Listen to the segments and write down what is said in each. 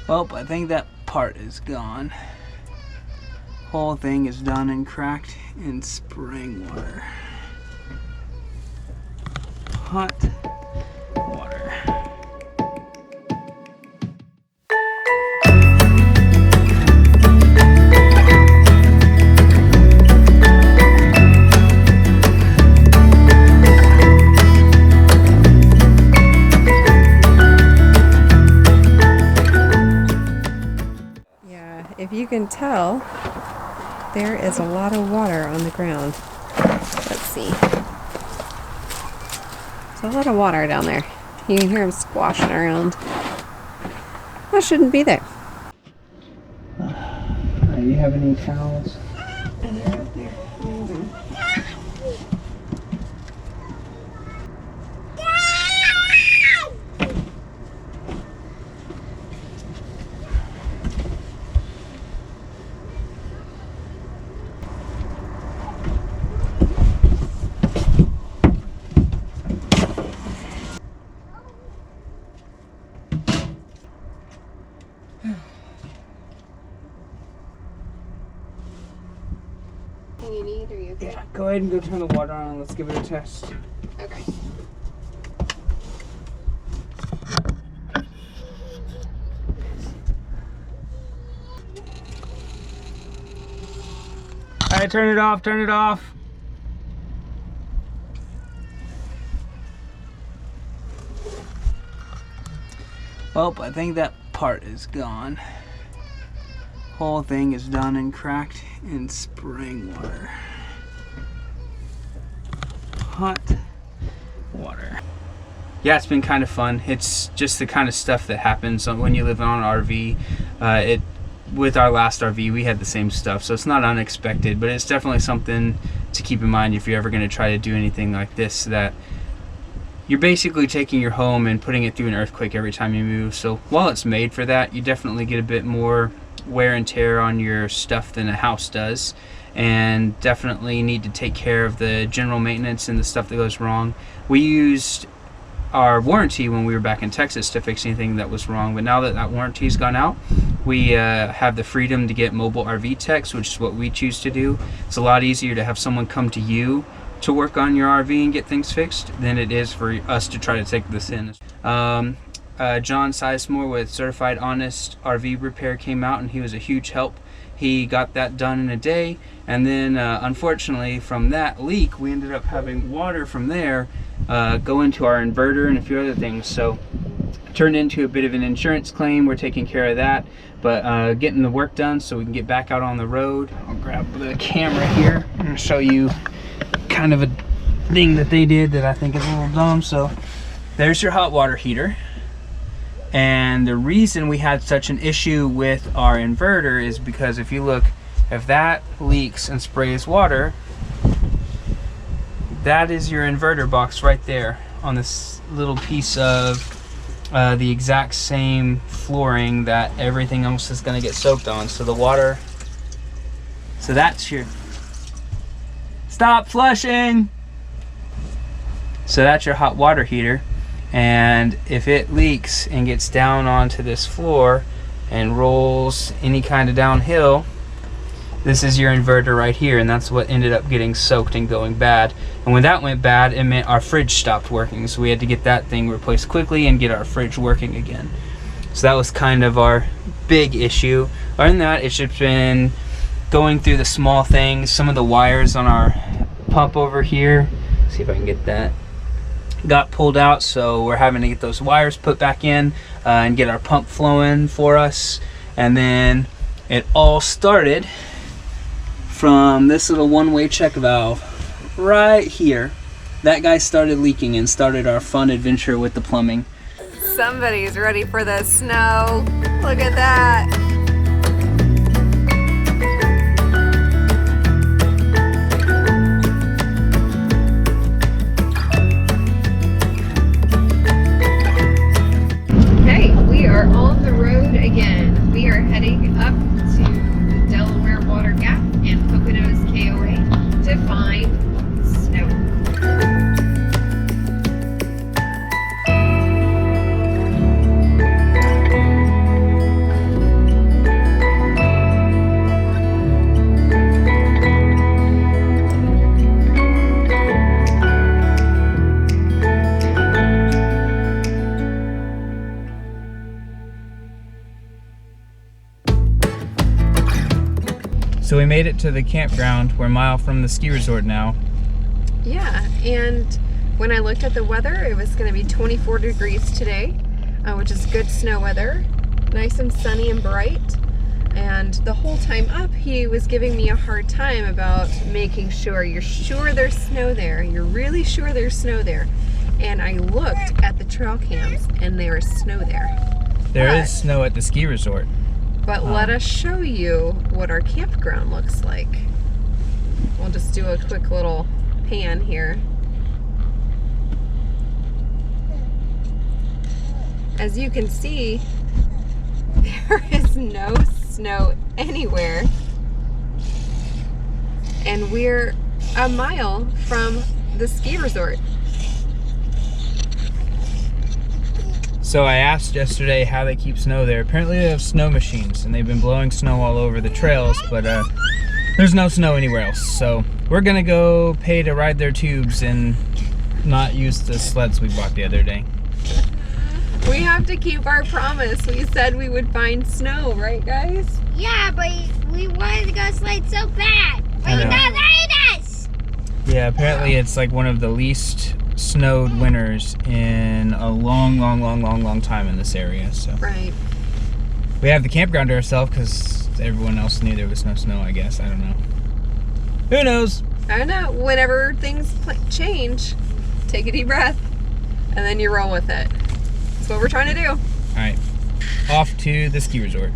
Well, I think that part is gone. Whole thing is done and cracked in spring water. Hot water. If you can tell, there is a lot of water on the ground. Let's see. There's a lot of water down there. You can hear them squashing around. That shouldn't be there. Do you have any towels? They're up there. You need, or you okay? Yeah, go ahead and go turn the water on and let's give it a test. Okay. Alright, turn it off, turn it off. Well, I think that part is gone. Whole thing is done and cracked in spring water. Hot water. Yeah, it's been kind of fun. It's just the kind of stuff that happens when you live on an RV. With our last RV, we had the same stuff, so it's not unexpected, but it's definitely something to keep in mind if you're ever going to try to do anything like this, that you're basically taking your home and putting it through an earthquake every time you move. So while it's made for that, you definitely get a bit more wear and tear on your stuff than a house does, and definitely need to take care of the general maintenance and the stuff that goes wrong. We used our warranty when we were back in Texas to fix anything that was wrong, but now that that warranty's gone out, we have the freedom to get mobile RV techs, which is what we choose to do. It's a lot easier to have someone come to you to work on your RV and get things fixed than it is for us to try to take this in. John Sizemore with Certified Honest RV Repair came out, and he was a huge help. He got that done in a day, and then unfortunately from that leak we ended up having water from there go into our inverter and a few other things, so it turned into a bit of an insurance claim. We're taking care of that, but getting the work done so we can get back out on the road. I'll grab the camera here and show you kind of a thing that they did that I think is a little dumb. So there's your hot water heater. And the reason we had such an issue with our inverter is because if you look, if that leaks and sprays water, that is your inverter box right there on this little piece of the exact same flooring that everything else is going to get soaked on. So the water, so that's your, stop flushing! So that's your hot water heater. And if it leaks and gets down onto this floor and rolls any kind of downhill, this is your inverter right here, and that's what ended up getting soaked and going bad. And when that went bad, it meant our fridge stopped working, so we had to get that thing replaced quickly and get our fridge working again. So that was kind of our big issue. Other than that, it's just been going through the small things. Some of the wires on our pump over here, see if I can get that, got pulled out, so we're having to get those wires put back in and get our pump flowing for us. And then it all started from this little one-way check valve right here. That guy started leaking and started our fun adventure with the plumbing. Somebody's ready for the snow. Look at that. We are on the road again. We are heading up to the Delaware Gap and Poconos KOA to find snow. So we made it to the campground. We're a mile from the ski resort now. Yeah, and when I looked at the weather, it was going to be 24 degrees today, which is good snow weather. Nice and sunny and bright. And the whole time up, he was giving me a hard time about making sure, you're sure there's snow there? You're really sure there's snow there? And I looked at the trail cams and there is snow there. There is snow at the ski resort. But let us show you what our campground looks like. We'll just do a quick little pan here. As you can see, there is no snow anywhere. And we're a mile from the ski resort. So I asked yesterday how they keep snow there. Apparently they have snow machines and they've been blowing snow all over the trails, but there's no snow anywhere else. So we're gonna go pay to ride their tubes and not use the sleds we bought the other day. We have to keep our promise. We said we would find snow, right guys? Yeah, but we wanted to go slide so bad. But you not letting us. Yeah, apparently it's like one of the least snowed winters in a long time in this area. So right. We have the campground to ourselves because everyone else knew there was no snow, I guess. I don't know. Who knows? I don't know. Whenever things change, take a deep breath and then you roll with it. That's what we're trying to do. All right, off to the ski resort.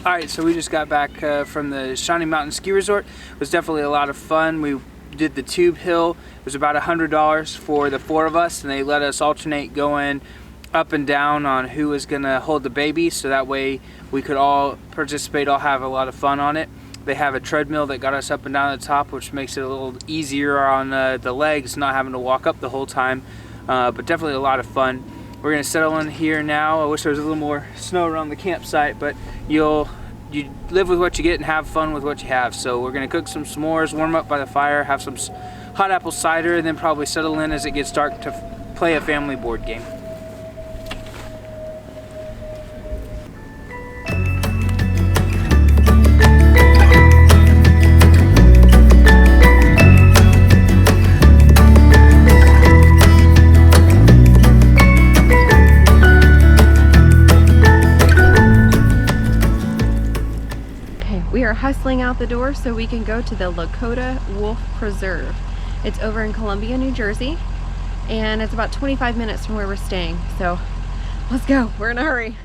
Alright, so we just got back from the Shining Mountain Ski Resort. It was definitely a lot of fun. We did the tube hill. It was about $100 for the 4 of us, and they let us alternate going up and down on who was going to hold the baby, so that way we could all participate, all have a lot of fun on it. They have a treadmill that got us up and down the top, which makes it a little easier on the legs, not having to walk up the whole time, but definitely a lot of fun. We're going to settle in here now. I wish there was a little more snow around the campsite, but you live with what you get and have fun with what you have. So we're going to cook some s'mores, warm up by the fire, have some hot apple cider, and then probably settle in as it gets dark to play a family board game. We are hustling out the door so we can go to the Lakota Wolf Preserve. It's over in Columbia, New Jersey, and it's about 25 minutes from where we're staying. So let's go, we're in a hurry.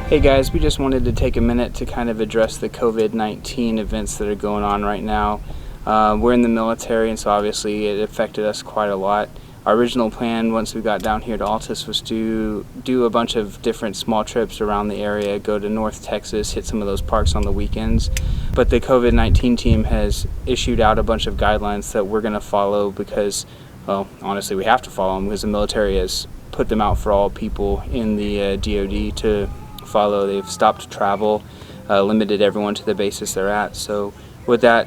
Hey guys, we just wanted to take a minute to kind of address the COVID-19 events that are going on right now. We're in the military, and so obviously it affected us quite a lot. Our original plan once we got down here to Altus was to do a bunch of different small trips around the area, go to North Texas, hit some of those parks on the weekends. But the COVID-19 team has issued out a bunch of guidelines that we're going to follow because, well, honestly we have to follow them because the military has put them out for all people in the DoD to follow. They've stopped travel, limited everyone to the bases they're at. So with that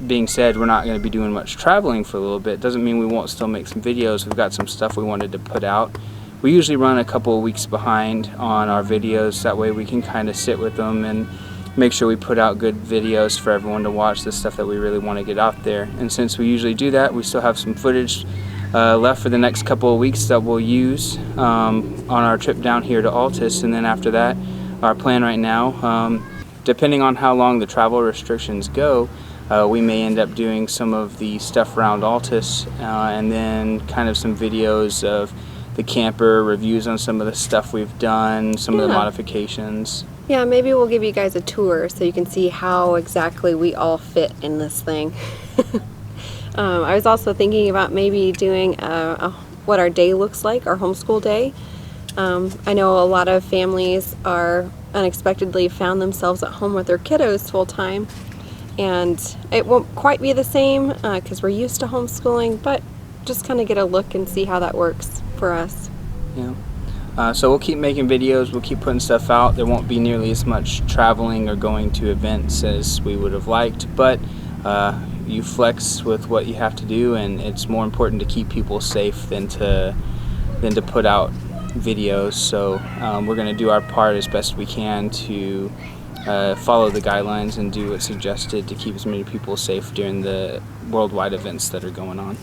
being said, we're not going to be doing much traveling for a little bit. Doesn't mean we won't still make some videos. We've got some stuff we wanted to put out. We usually run a couple of weeks behind on our videos, that way we can kind of sit with them and make sure we put out good videos for everyone to watch, the stuff that we really want to get out there. And since we usually do that, we still have some footage left for the next couple of weeks that we'll use on our trip down here to Altus. And then after that, our plan right now, depending on how long the travel restrictions go, we may end up doing some of the stuff around Altus and then kind of some videos of the camper, reviews on some of the stuff we've done, some of the modifications. Yeah, maybe we'll give you guys a tour so you can see how exactly we all fit in this thing. I was also thinking about maybe doing what our day looks like, our homeschool day. I know a lot of families are unexpectedly found themselves at home with their kiddos full time, and it won't quite be the same because we're used to homeschooling, but just kind of get a look and see how that works for us. Yeah. So we'll keep making videos, we'll keep putting stuff out. There won't be nearly as much traveling or going to events as we would have liked, but you flex with what you have to do, and it's more important to keep people safe than to put out videos. So we're going to do our part as best we can to follow the guidelines and do what's suggested to keep as many people safe during the worldwide events that are going on.